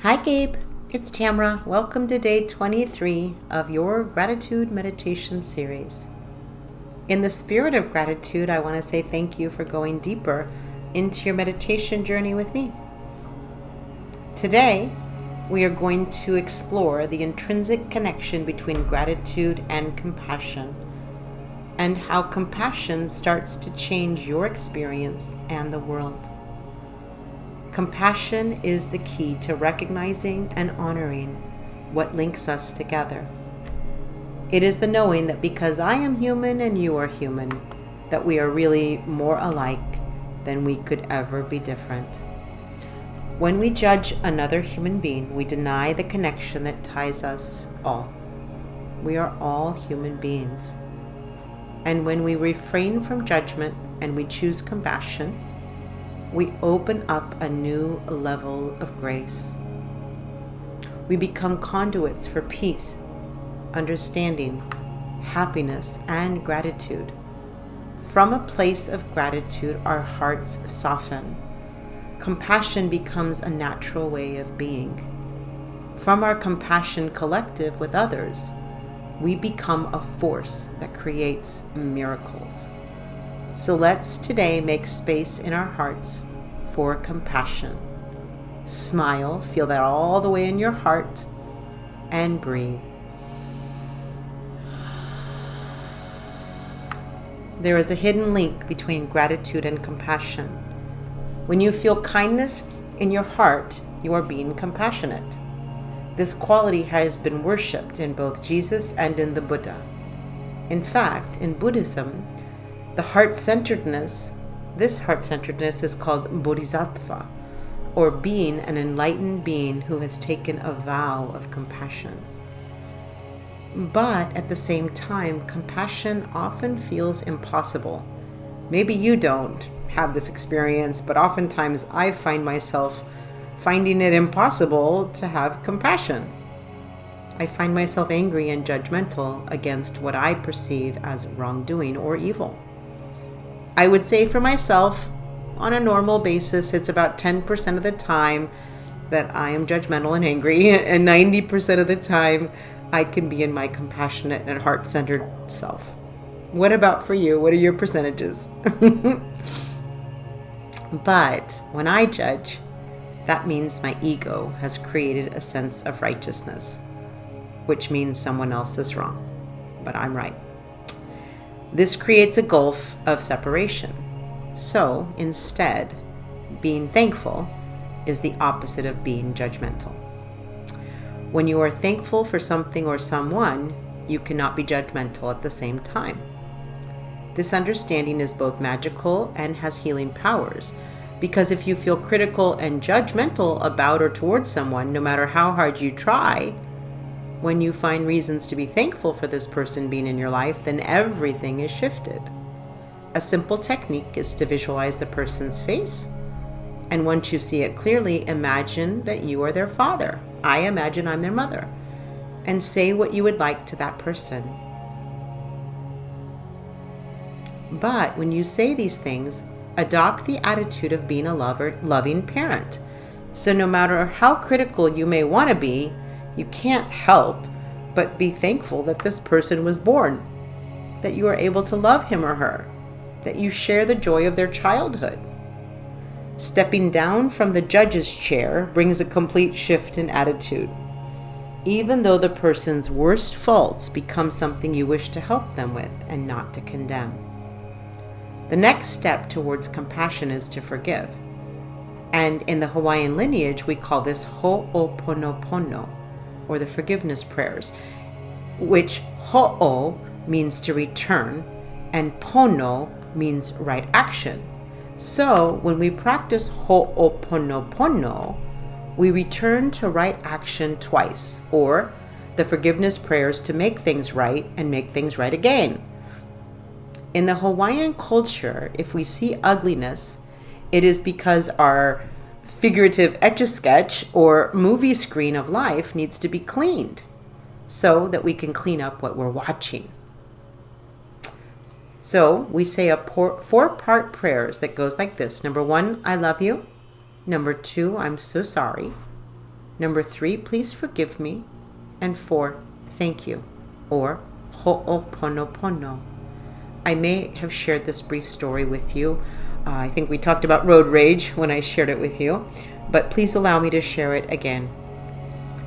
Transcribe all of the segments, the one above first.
Hi Gabe, it's Tamara. Welcome to day 23 of your gratitude meditation series. In the spirit of gratitude, I want to say thank you for going deeper into your meditation journey with me. Today, we are going to explore the intrinsic connection between gratitude and compassion, and how compassion starts to change your experience and the world. Compassion is the key to recognizing and honoring what links us together. It is the knowing that because I am human and you are human, that we are really more alike than we could ever be different. When we judge another human being, we deny the connection that ties us all. We are all human beings. And when we refrain from judgment and we choose compassion, we open up a new level of grace. We become conduits for peace, understanding, happiness, and gratitude. From a place of gratitude, our hearts soften. Compassion becomes a natural way of being. From our compassion collective with others, we become a force that creates miracles. So let's today make space in our hearts for compassion. Smile, feel that all the way in your heart, and breathe. There is a hidden link between gratitude and compassion. When you feel kindness in your heart, you are being compassionate. This quality has been worshipped in both Jesus and in the Buddha. In fact, in Buddhism, this heart-centeredness is called bodhisattva, or being an enlightened being who has taken a vow of compassion. But at the same time, compassion often feels impossible. Maybe you don't have this experience, but oftentimes I find myself finding it impossible to have compassion. I find myself angry and judgmental against what I perceive as wrongdoing or evil. I would say for myself, on a normal basis, it's about 10% of the time that I am judgmental and angry, and 90% of the time I can be in my compassionate and heart-centered self. What about for you? What are your percentages? But when I judge, that means my ego has created a sense of righteousness, which means someone else is wrong, but I'm right. This creates a gulf of separation. So instead, being thankful is the opposite of being judgmental. When you are thankful for something or someone, you cannot be judgmental at the same time. This understanding is both magical and has healing powers, because if you feel critical and judgmental about or towards someone, no matter how hard you try, when you find reasons to be thankful for this person being in your life, then everything is shifted. A simple technique is to visualize the person's face. And once you see it clearly, imagine that you are their father. I imagine I'm their mother. And say what you would like to that person. But when you say these things, adopt the attitude of being a loving parent. So no matter how critical you may want to be, you can't help but be thankful that this person was born, that you are able to love him or her, that you share the joy of their childhood. Stepping down from the judge's chair brings a complete shift in attitude. Even though the person's worst faults become something you wish to help them with and not to condemn. The next step towards compassion is to forgive. And in the Hawaiian lineage, we call this ho'oponopono, or the forgiveness prayers, which ho'o means to return, and pono means right action. So when we practice ho'oponopono, we return to right action twice, or the forgiveness prayers to make things right and make things right again. In the Hawaiian culture, if we see ugliness, it is because our figurative etch-a-sketch or movie screen of life needs to be cleaned so that we can clean up what we're watching. So we say a four-part prayers that goes like this. Number 1, I love you. Number 2, I'm so sorry. Number 3, please forgive me. And 4, thank you, or ho'oponopono. I may have shared this brief story with you. I think we talked about road rage when I shared it with you, but please allow me to share it again.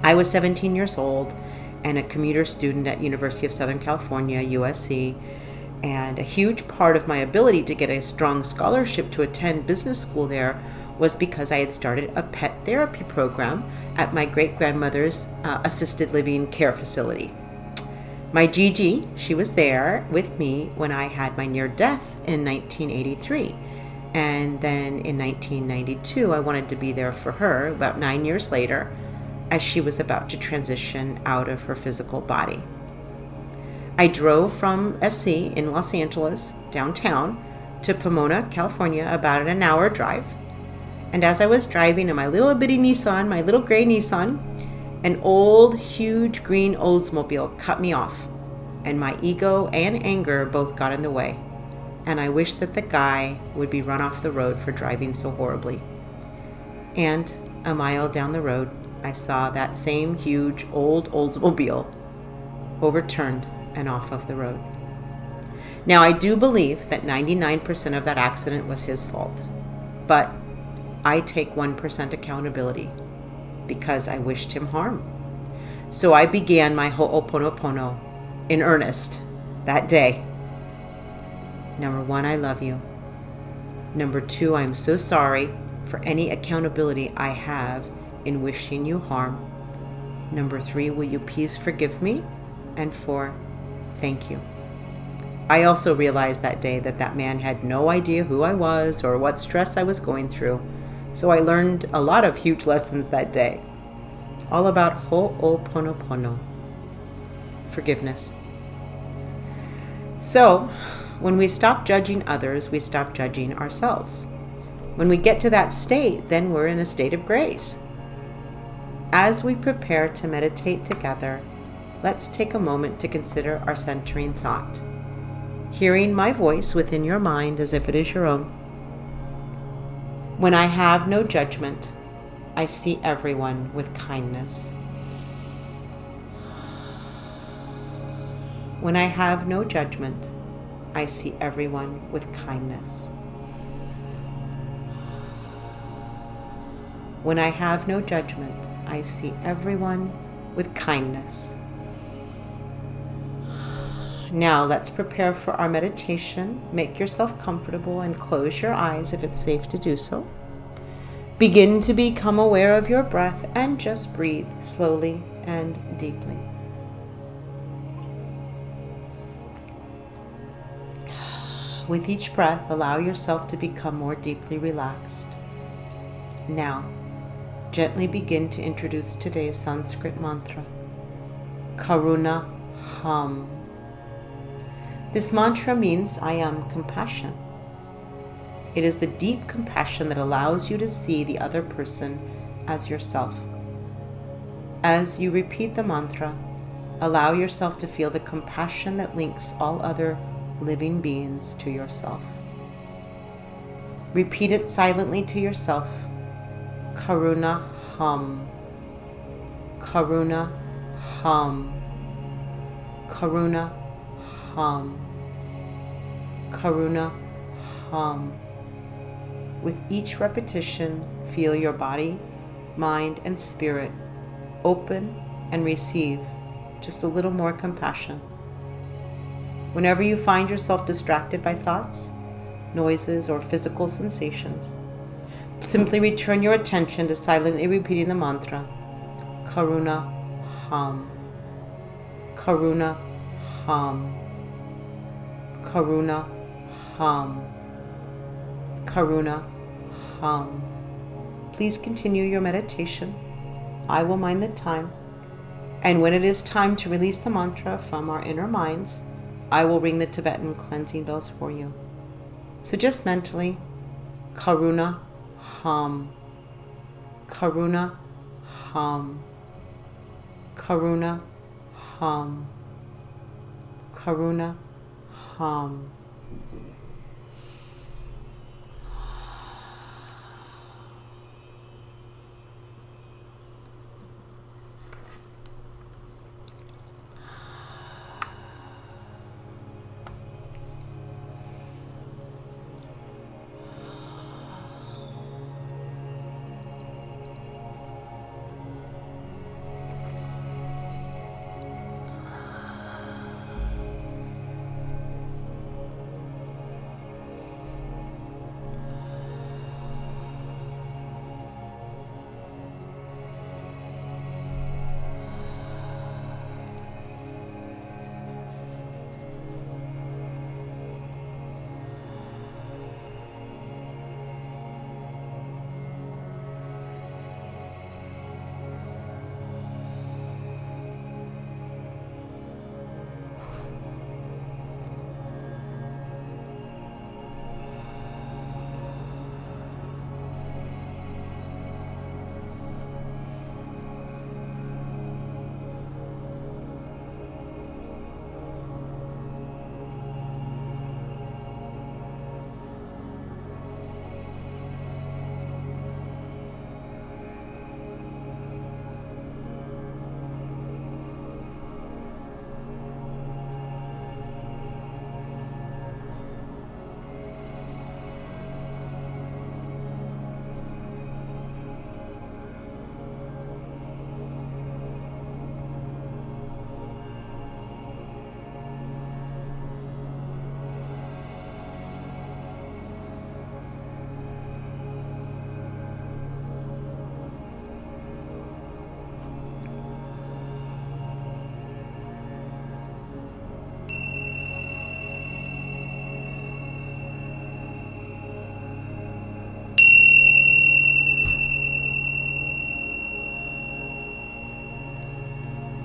I was 17 years old and a commuter student at University of Southern California, USC, and a huge part of my ability to get a strong scholarship to attend business school there was because I had started a pet therapy program at my great-grandmother's assisted living care facility. My Gigi, she was there with me when I had my near death in 1983. And then in 1992, I wanted to be there for her about 9 years later as she was about to transition out of her physical body. I drove from SC in Los Angeles, downtown, to Pomona, California, about an hour drive. And as I was driving in my little bitty Nissan, my little gray Nissan, an old, huge green Oldsmobile cut me off, and my ego and anger both got in the way, and I wished that the guy would be run off the road for driving so horribly. And a mile down the road, I saw that same huge old Oldsmobile overturned and off of the road. Now, I do believe that 99% of that accident was his fault, but I take 1% accountability because I wished him harm. So I began my ho'oponopono in earnest that day. Number 1, I love you. Number 2, I'm so sorry for any accountability I have in wishing you harm. Number 3, will you please forgive me? And 4, thank you. I also realized that day that that man had no idea who I was or what stress I was going through. So I learned a lot of huge lessons that day. All about ho'oponopono, forgiveness. So, when we stop judging others, we stop judging ourselves. When we get to that state, then we're in a state of grace. As we prepare to meditate together, let's take a moment to consider our centering thought. Hearing my voice within your mind as if it is your own. When I have no judgment, I see everyone with kindness. When I have no judgment, I see everyone with kindness. When I have no judgment, I see everyone with kindness. Now let's prepare for our meditation. Make yourself comfortable and close your eyes if it's safe to do so. Begin to become aware of your breath and just breathe slowly and deeply. With each breath, allow yourself to become more deeply relaxed. Now, gently begin to introduce today's Sanskrit mantra, Karuna Hum. This mantra means I am compassion. It is the deep compassion that allows you to see the other person as yourself. As you repeat the mantra, allow yourself to feel the compassion that links all other living beings to yourself. Repeat it silently to yourself. Karuna Hum. Karuna Hum. Karuna Hum. Karuna Hum. With each repetition, feel your body, mind, and spirit open and receive just a little more compassion. Whenever you find yourself distracted by thoughts, noises, or physical sensations, simply return your attention to silently repeating the mantra, Karuna Hum. Karuna Hum. Karuna Hum. Karuna Hum. Please continue your meditation. I will mind the time. And when it is time to release the mantra from our inner minds, I will ring the Tibetan cleansing bells for you. So just mentally, Karuna Hum. Karuna Hum. Karuna Hum. Karuna Hum.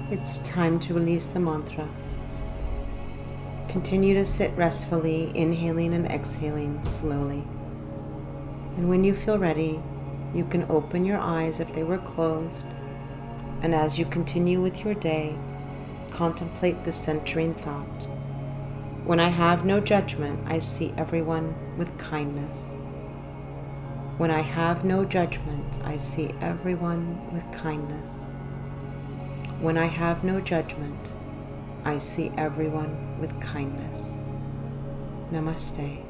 It's time to release the mantra. Continue to sit restfully, inhaling and exhaling slowly. And when you feel ready, you can open your eyes if they were closed. And as you continue with your day, contemplate the centering thought. When I have no judgment, I see everyone with kindness. When I have no judgment, I see everyone with kindness. When I have no judgment, I see everyone with kindness. Namaste.